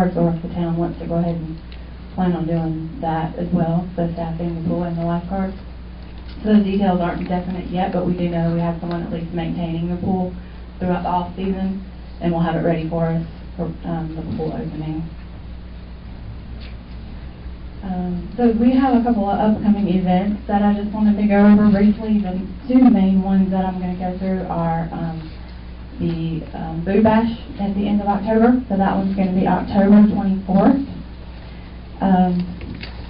or if the town wants to go ahead and plan on doing that as well, so staffing the pool and the lifeguards. So those details aren't definite yet, but we do know we have someone at least maintaining the pool throughout the off season, and we'll have it ready for us for the pool opening. So we have a couple of upcoming events that I just wanted to go over briefly. The two main ones that I'm going to go through are the Boo Bash at the end of October. So that one's going to be October 24th.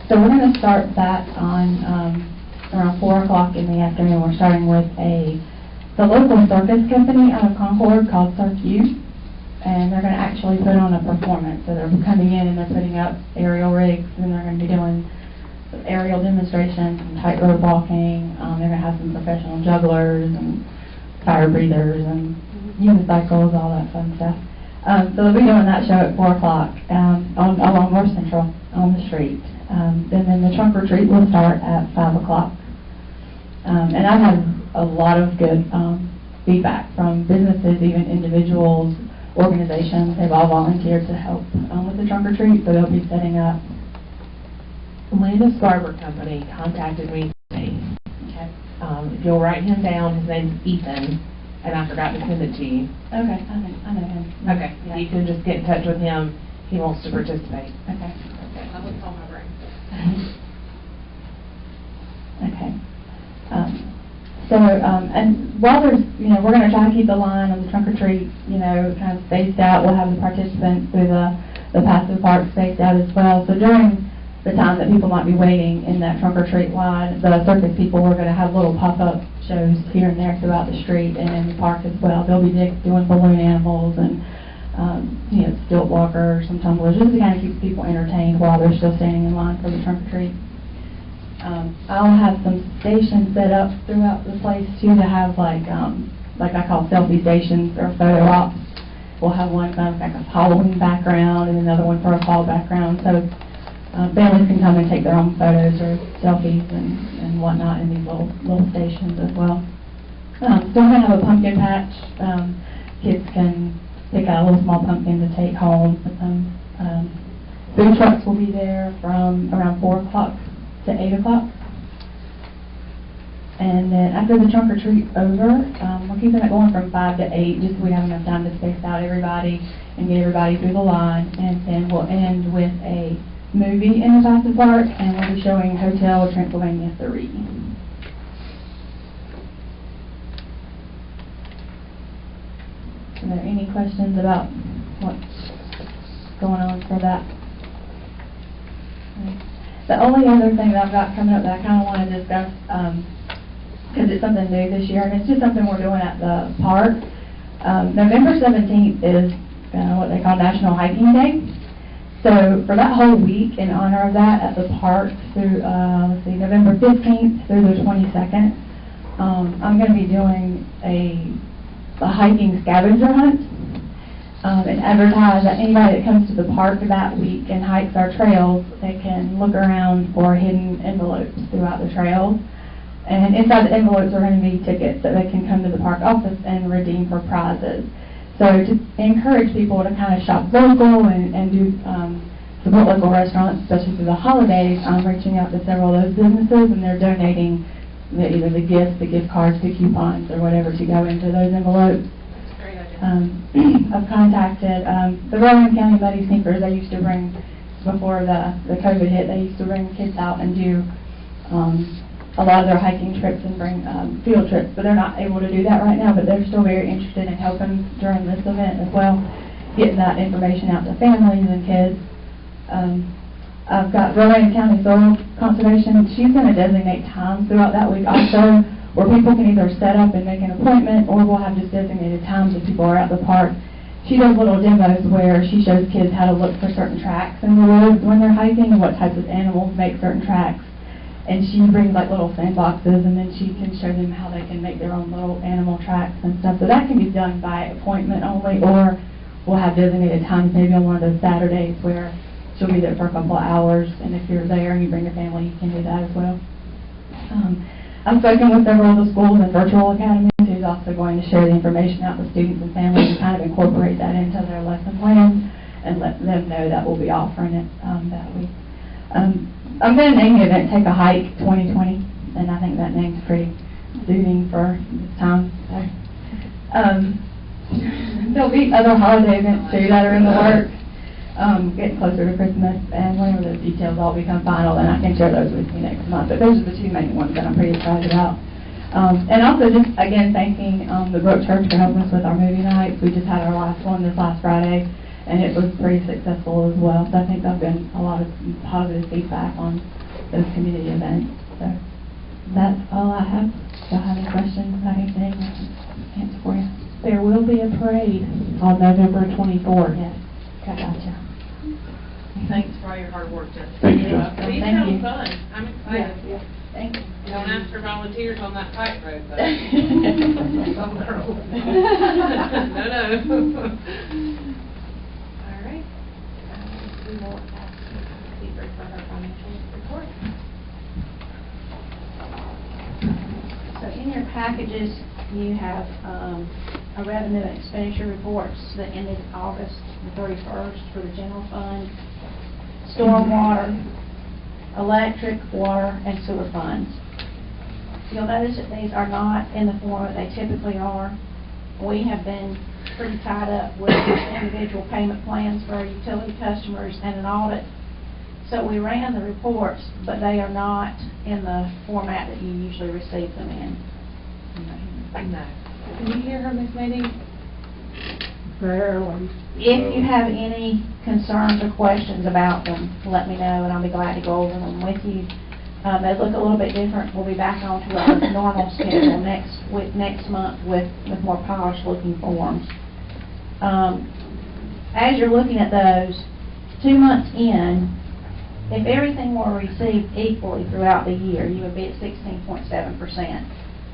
So we're going to start that on around 4 o'clock in the afternoon. We're starting with the local circus company out of Concord called Cirque U. And they're going to actually put on a performance. So they're coming in and they're putting up aerial rigs, and they're going to be doing some aerial demonstrations, some tightrope walking. They're going to have some professional jugglers and fire breathers and unicycles, all that fun stuff. So they'll be doing that show at 4 o'clock along North Central on the street. And then the trunk or treat will start at 5 o'clock. And I've had a lot of good feedback from businesses, even individuals, organizations. They've all volunteered to help with the trunk or treat, so they'll be setting up. Landis Barber Company contacted me today. Okay. If you'll write him down, his name's Ethan, and I forgot to send it to you. Okay, I know him. Okay, Yeah. you can just get in touch with him. He wants to participate. Okay. Okay, I was on my brain. Okay. And while there's, we're going to try to keep the line on the trunk or treat, kind of spaced out. We'll have the participants through the passive park spaced out as well. So during the time that people might be waiting in that trunk or treat line, the circus people are going to have little pop-up shows here and there throughout the street and in the park as well. They'll be doing balloon animals and, stilt walkers, some tumblers, just to kind of keep people entertained while they're still standing in line for the trunk or treat. I'll have some stations set up throughout the place too to have like I call selfie stations or photo ops. We'll have one kind of like a Halloween background and another one for a fall background, so families can come and take their own photos or selfies and whatnot in these little stations as well. Still going to have a pumpkin patch. Kids can pick out a little small pumpkin to take home with them. Food trucks will be there from around 4 o'clock to 8 o'clock. And then after the trunk or treat's over, we're keeping it going from 5 to 8, just so we have enough time to space out everybody and get everybody through the line. And then we'll end with a movie in the passive park, and we'll be showing Hotel Transylvania 3. Are there any questions about what's going on for that? The only other thing that I've got coming up that I kind of want to discuss, because it's something new this year, and it's just something we're doing at the park. November 17th is what they call National Hiking Day. So for that whole week, in honor of that, at the park through, November 15th through the 22nd, I'm going to be doing a hiking scavenger hunt. And advertise that anybody that comes to the park that week and hikes our trails, they can look around for hidden envelopes throughout the trails. And inside the envelopes are going to be tickets that they can come to the park office and redeem for prizes. So to encourage people to kind of shop local and do support local restaurants, especially through the holidays, I'm reaching out to several of those businesses, and they're donating either the gifts, the gift cards, the coupons, or whatever to go into those envelopes. I've contacted the Rowan County Muddy Sneakers. They used to bring, before the COVID hit, they used to bring kids out and do a lot of their hiking trips and bring field trips, but they're not able to do that right now, but they're still very interested in helping during this event as well, getting that information out to families and kids. I've got Rowan County Soil Conservation. She's going to designate times throughout that week also, where people can either set up and make an appointment, or we'll have just designated times when people are at the park. She does little demos where she shows kids how to look for certain tracks in the woods when they're hiking and what types of animals make certain tracks. And she brings like little sandboxes, and then she can show them how they can make their own little animal tracks and stuff. So that can be done by appointment only, or we'll have designated times maybe on one of those Saturdays where she'll be there for a couple of hours, and if you're there and you bring your family, you can do that as well. I've spoken with several of the schools and virtual academies who's also going to share the information out to students and families and kind of incorporate that into their lesson plans. and let them know that we'll be offering it that week. I'm going to name the event Take a Hike 2020, and I think that name's pretty soothing for this time. So, there'll be other holiday events too that are in the works, getting closer to Christmas, and whenever those details all become final, then I can share those with you next month. But those are the two main ones that I'm pretty excited about. And also just, again, thanking the Brook Church for helping us with our movie nights. We just had our last one this last Friday, and it was pretty successful as well. So I think there's been a lot of positive feedback on those community events. So that's all I have. Do y'all have any questions about anything? I can answer for you. There will be a parade on November 24th. Yes. Gotcha. Thanks for all your hard work, Jessica. Thank you, Yeah, Jessica. These Thank sound you. fun. I'm excited. Yeah. Thank you. Don't ask for volunteers on that tightrope, though. Some girls. No. All right. We will ask Secret for her financial report. So in your packages, you have a revenue and expenditure reports that ended August the 31st for the general fund, stormwater, electric, water, and sewer funds. You'll notice that these are not in the form that they typically are. We have been pretty tied up with individual payment plans for our utility customers and an audit. So we ran the reports, but they are not in the format that you usually receive them in. No. Can you hear her, Miss Nadine? Barely. If you have any concerns or questions about them, let me know, and I'll be glad to go over them with you. They look a little bit different. We'll be back onto our normal schedule next month with more polished looking forms. As you're looking at those, 2 months in, if everything were received equally throughout the year, you would be at 16.7%.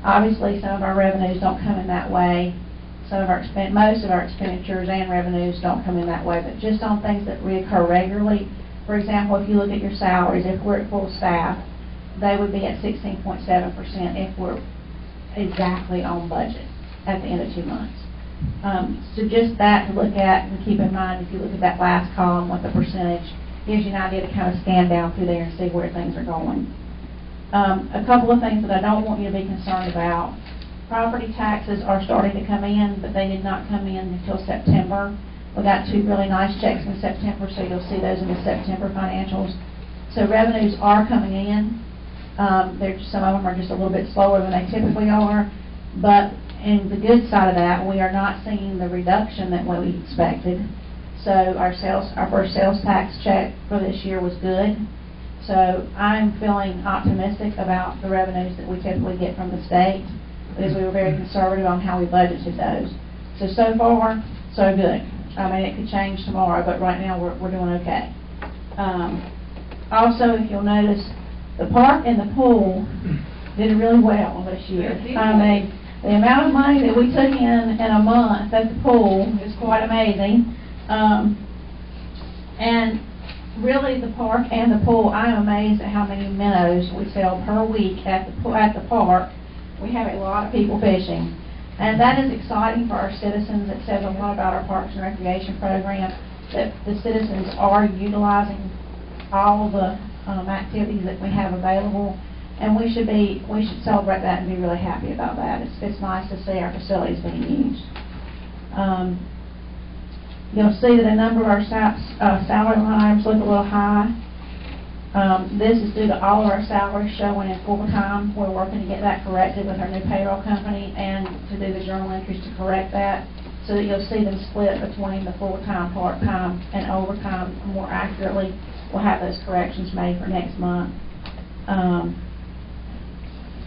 Obviously, some of our revenues don't come in that way. Most of our expenditures and revenues don't come in that way, but just on things that reoccur regularly. For example, if you look at your salaries, if we're at full staff, they would be at 16.7% if we're exactly on budget at the end of 2 months. So just that to look at and keep in mind, if you look at that last column with the percentage, gives you an idea to kind of scan down through there and see where things are going. A couple of things that I don't want you to be concerned about. Property taxes are starting to come in, but they did not come in until September. We got 2 really nice checks in September, so you'll see those in the September financials. So revenues are coming in. Some of them are just a little bit slower than they typically are, but in the good side of that, we are not seeing the reduction that we expected. So our first sales tax check for this year was good. So I'm feeling optimistic about the revenues that we typically get from the state, because we were very conservative on how we budgeted those. So far, so good. I mean, it could change tomorrow, but right now we're doing okay. Also, if you'll notice, the park and the pool did really well this year. I mean, the amount of money that we took in a month at the pool is quite amazing. And really, the park and the pool, I'm amazed at how many minnows we sell per week at the park. We have a lot of people fishing, and that is exciting for our citizens. It says a lot about our Parks and Recreation program, that the citizens are utilizing all the activities that we have available, and we should celebrate that and be really happy about that. It's nice to see our facilities being used. You'll see that a number of our salary line items look a little high. This is due to all of our salaries showing in full-time. We're working to get that corrected with our new payroll company and to do the journal entries to correct that, so that you'll see them split between the full-time, part-time, and overtime more accurately. We'll have those corrections made for next month.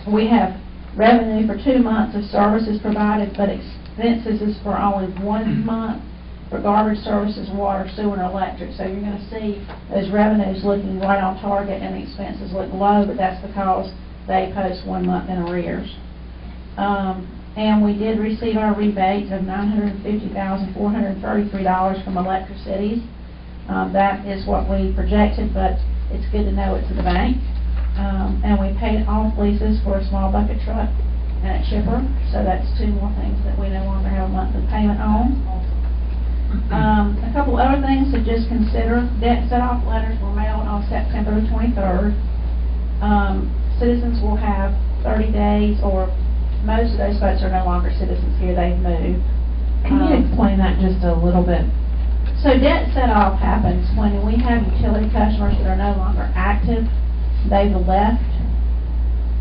We have revenue for 2 months of services provided, but expenses is for only 1 month for garbage services, water, sewer, and electric. So you're going to see those revenues looking right on target and the expenses look low, but that's because they post 1 month in arrears. And we did receive our rebates of $950,433 from electricities. That is what we projected, but it's good to know it's in the bank. And we paid off leases for a small bucket truck and a chipper, so that's 2 more things that we no longer have a monthly payment on. A couple other things to just consider. Debt set-off letters were mailed on September the 23rd. Citizens will have 30 days, or most of those folks are no longer citizens here, they've moved. Can you explain that just a little bit? So debt set-off happens when we have utility customers that are no longer active. They've left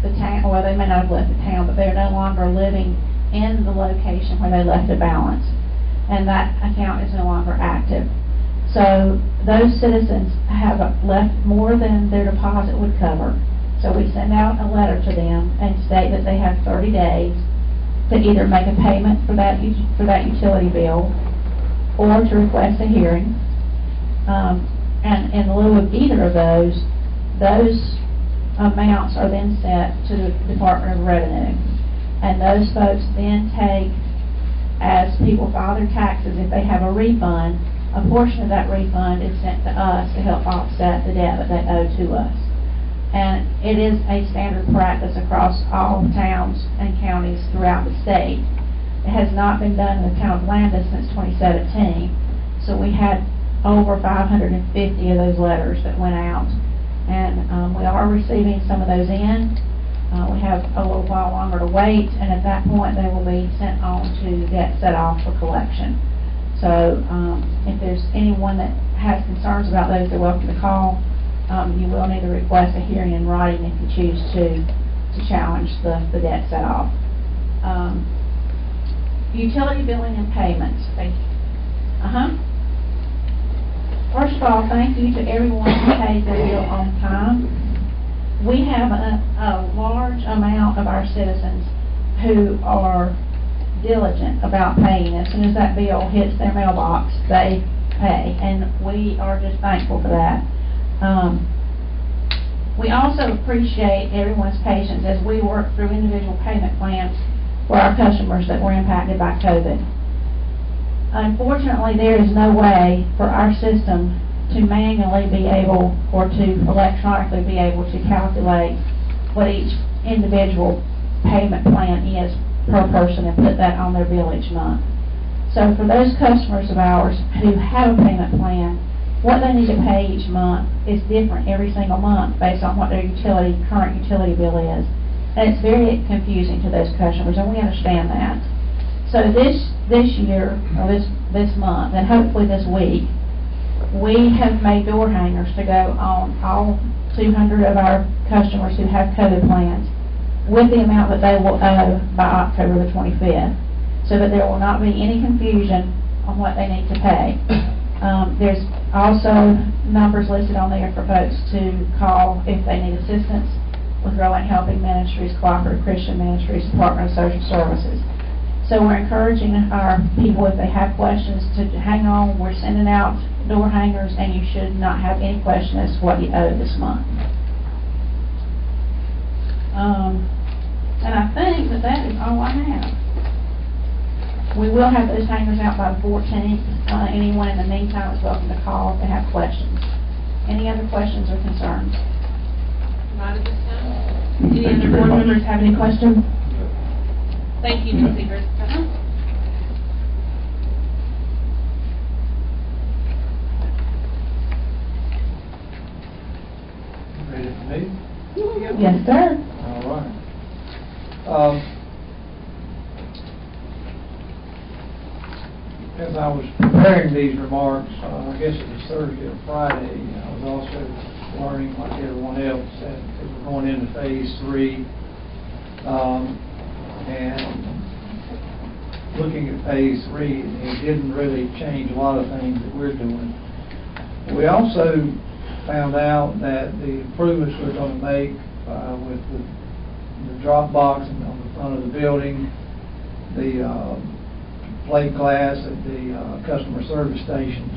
the town, well, they may not have left the town, but they're no longer living in the location where they left a balance, and that account is no longer active. So those citizens have left more than their deposit would cover. So we send out a letter to them and state that they have 30 days to either make a payment for that utility bill or to request a hearing. And in lieu of either of those amounts are then sent to the Department of Revenue. And those folks then take, as people file their taxes, if they have a refund, a portion of that refund is sent to us to help offset the debt that they owe to us. And it is a standard practice across all towns and counties throughout the state. It has not been done in the town of Landis since 2017. So we had over 550 of those letters that went out. And we are receiving some of those in. We have a little while longer to wait, and at that point they will be sent on to debt set-off for collection. So if there's anyone that has concerns about those, they're welcome to call. You will need to request a hearing in writing if you choose to challenge the debt set-off. Utility billing and payments. Thank you. First of all, thank you to everyone who paid their bill on time. We have a large amount of our citizens who are diligent about paying. As soon as that bill hits their mailbox, they pay, and we are just thankful for that. We also appreciate everyone's patience as we work through individual payment plans for our customers that were impacted by COVID. Unfortunately, there is no way for our system to manually be able, or to electronically be able to calculate what each individual payment plan is per person and put that on their bill each month. So for those customers of ours who have a payment plan, what they need to pay each month is different every single month based on what their current utility bill is. And it's very confusing to those customers, and we understand that. So this year, or this month, and hopefully this week, we have made door hangers to go on all 200 of our customers who have COVID plans with the amount that they will owe by October the 25th, so that there will not be any confusion on what they need to pay. There's also numbers listed on there for folks to call if they need assistance with Rowan Helping Ministries, Cooperative Christian Ministries, Department of Social Services. So we're encouraging our people, if they have questions, to hang on. We're sending out door hangers, and you should not have any question as to what you owe this month. And I think that is all I have. We will have those hangers out by the 14th. Anyone in the meantime is welcome to call if they have questions. Any other questions or concerns? Not at this time. Any other Board board members members? have any questions? Thank you, Ms. Seegers. Ready for me? Yes, sir. All right. As I was preparing these remarks, I guess it was Thursday or Friday, I was also learning, like everyone else, that we're going into phase 3. And looking at phase 3, it didn't really change a lot of things that we're doing. We also found out that the improvements we're going to make with the drop box on the front of the building, the plate glass at the customer service stations,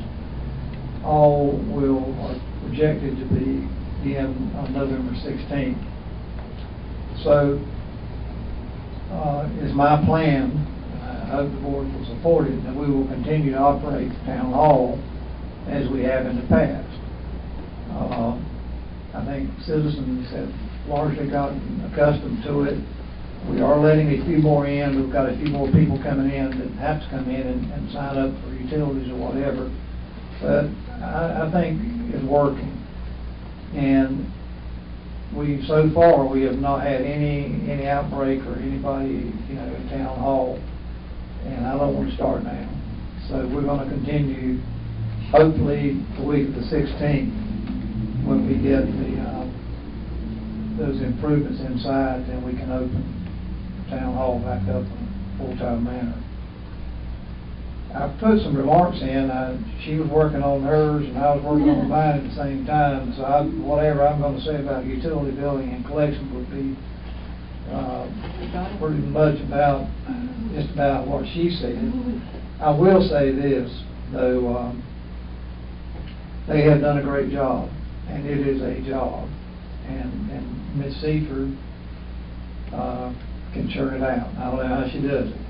all are projected to be in on November 16th. So is my plan, I hope the board will support it, that we will continue to operate the town hall as we have in the past. I think citizens have largely gotten accustomed to it. We are letting a few more in. We've got a few more people coming in that have to come in and sign up for utilities or whatever. But I think it's working. And so far, we have not had any outbreak or anybody, in town hall. And I don't want to start now. So we're going to continue, hopefully, the week of the 16th, when we get those improvements inside, then we can open town hall back up in a full-time manner. I put some remarks in. She was working on hers, and I was working on mine at the same time. So whatever I'm going to say about utility billing and collection would be pretty much just about what she said. I will say this, though, they have done a great job, and it is a job. And Ms. Seaford can churn it out. I don't know how she does it,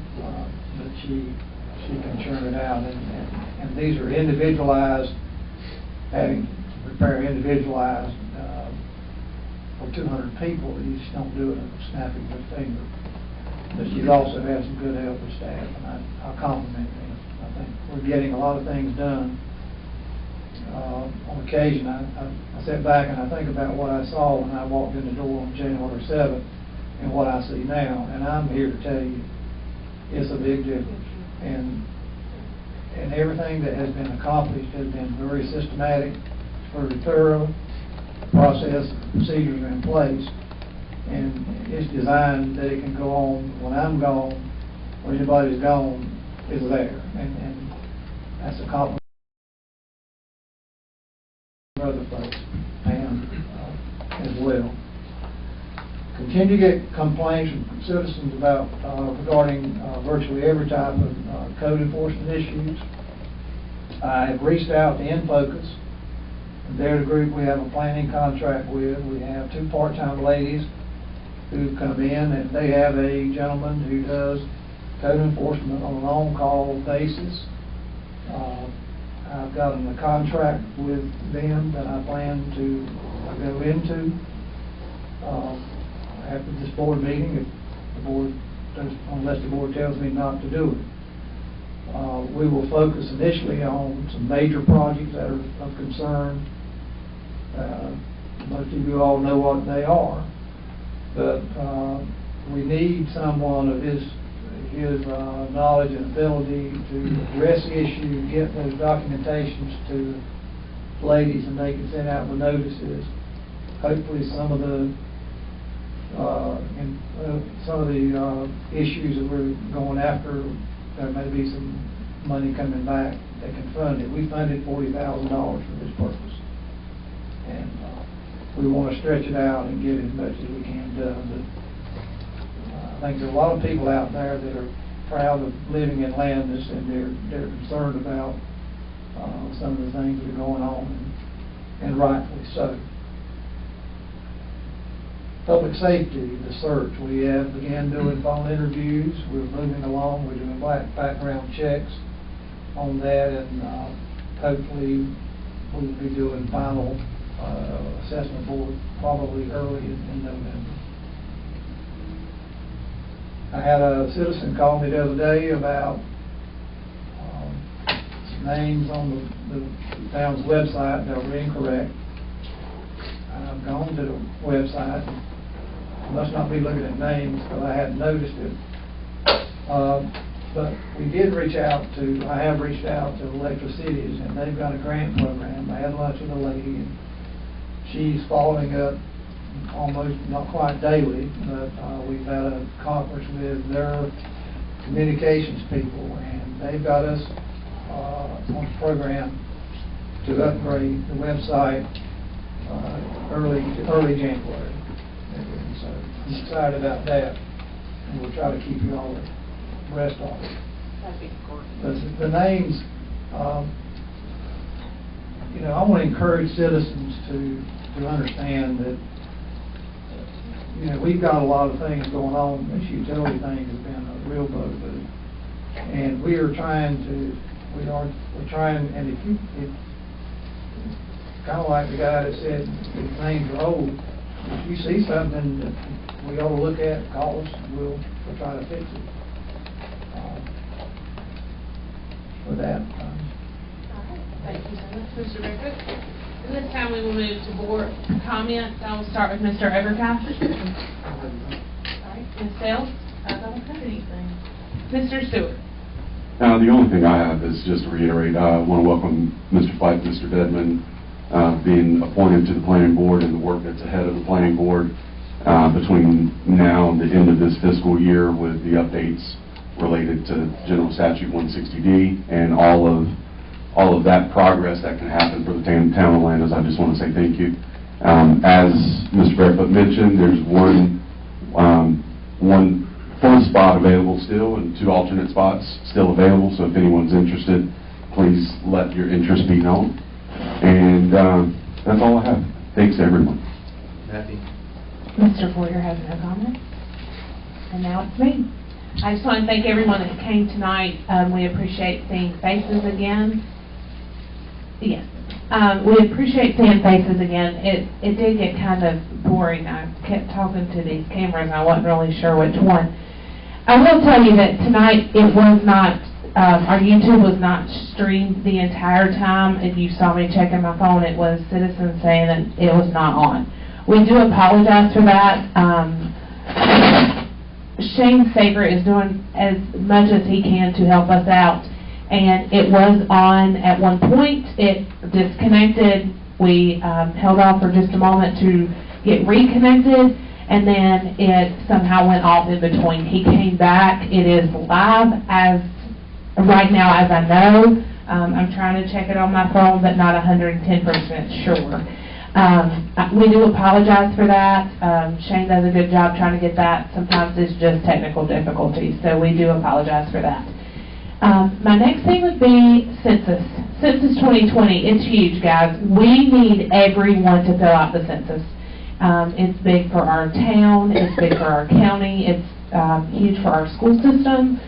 but she can churn it out. And these are individualized, having to prepare individualized for 200 people. You just don't do it at the snapping of a finger. But she's also had some good help with staff, and I compliment them. I think we're getting a lot of things done. On occasion, I sit back and I think about what I saw when I walked in the door on January 7th and what I see now, and I'm here to tell you it's a big difference. And everything that has been accomplished has been very systematic, very thorough. Process, procedures are in place, and it's designed that it can go on when I'm gone, or anybody's gone, is there, and that's a compliment. Other folks, and as well. Continue to get complaints from citizens about regarding virtually every type of code enforcement issues. I have reached out to InFocus. They're the group we have a planning contract with. We have 2 part-time ladies who come in, and they have a gentleman who does code enforcement on an on-call basis. I've gotten a contract with them that I plan to go into after this board meeting, if the board does, unless the board tells me not to do it. We will focus initially on some major projects that are of concern. Most of you all know what they are, but we need someone of his knowledge and ability to address the issue, get those documentations to the ladies, and they can send out the notices. Hopefully some of the issues that we're going after, there may be some money coming back that can fund it. We funded $40,000 for this purpose, and we want to stretch it out and get as much as we can done. I think there are a lot of people out there that are proud of living in Landis, and they're concerned about some of the things that are going on, and rightfully so. Public safety, the search. We have began doing phone interviews. We're moving along. We're doing background checks on that, and hopefully we'll be doing final assessment board probably early in November. I had a citizen call me the other day about some names on the town's website that were incorrect. I've gone to the website. I must not be looking at names because I hadn't noticed it. But we did reach out to, I have reached out to Electric Cities, and they've got a grant program. I had lunch with a lady, and she's following up almost, not quite daily, but we've had a conference with their communications people, and they've got us on a program to upgrade the website early January. And so I'm excited about that, and we'll try to keep you all abreast of it. That'd be gorgeous. But the names, I want to encourage citizens to understand that we've got a lot of things going on. This utility thing has been a real bugaboo, and we're trying, and if kind of like the guy that said his names are old, if you see something that we ought to look at, call us, and we'll try to fix it. With that, All right, thank you so much, Mr. Becker. And this time we will move to board comments. I will start with Mr. Evercott. All right, Ms. Sells, I don't have anything. Mr. Stewart. The only thing I have is just to reiterate, I want to welcome Mr. Flight, Mr. Dedman, being appointed to the planning board and the work that's ahead of the planning board between now and the end of this fiscal year with the updates related to General Statute 160D and all of that progress that can happen for the town of Landis. I just want to say thank you. As Mr. Barefoot mentioned, there's one full spot available still and 2 alternate spots still available, so if anyone's interested, please let your interest be known. And that's all I have. Thanks, everyone. Matthew. Mr. Boyer has no comment. And now it's me. I just want to thank everyone that came tonight. We appreciate seeing faces again. Yes. We appreciate seeing faces again. It did get kind of boring. I kept talking to these cameras. I wasn't really sure which one. I will tell you that tonight it was not, our YouTube was not streamed the entire time. If you saw me checking my phone, it was citizens saying that it was not on. We do apologize for that. Shane Saber is doing as much as he can to help us out, and it was on at one point. It disconnected. We held off for just a moment to get reconnected, and then it somehow went off in between. He came back. It is live as right now, as I know. I'm trying to check it on my phone, but not 110% sure. We do apologize for that. Shane does a good job trying to get that. Sometimes it's just technical difficulties, so we do apologize for that. My next thing would be census. Census 2020, it's huge, guys. We need everyone to fill out the census. It's big for our town, it's big for our county, it's huge for our school system.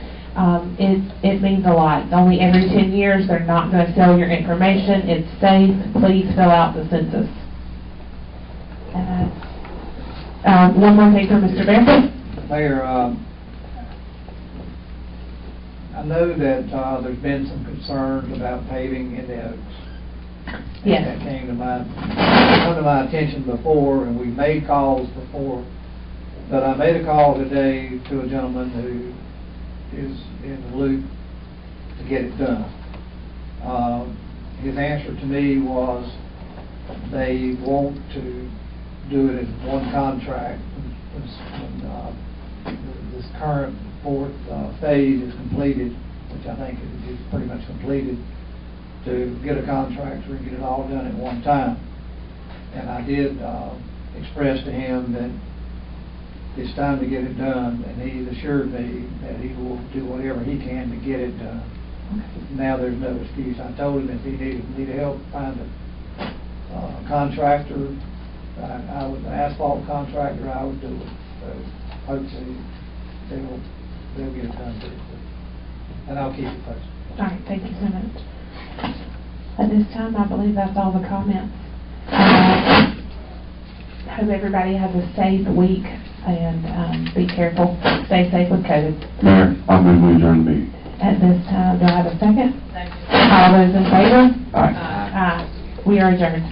It means a lot. It's only every 10 years. They're not going to sell your information. It's safe. Please fill out the census. One more thing for Mr. Barefoot. Mayor, I know that there's been some concerns about paving in the Oaks. Yes. That came to my attention before, and we made calls before. But I made a call today to a gentleman who is in the loop to get it done. His answer to me was they want to do it as one contract. When this current 4th phase is completed, which I think is pretty much completed, to get a contractor and get it all done at one time. And I did express to him that it's time to get it done, and he assured me that he will do whatever he can to get it done. Now there's no excuse. I told him if he needed help find a contractor, I was an asphalt contractor, I would do it. So hopefully they'll get it done pretty quick. And I'll keep you posted. All right, thank you so much. At this time, I believe that's all the comments. Hope everybody has a safe week, and be careful. Stay safe with COVID. Mayor, I move we adjourn the meeting. At this time, do I have a second? Second. All those in favor? Aye. Aye. We are adjourned.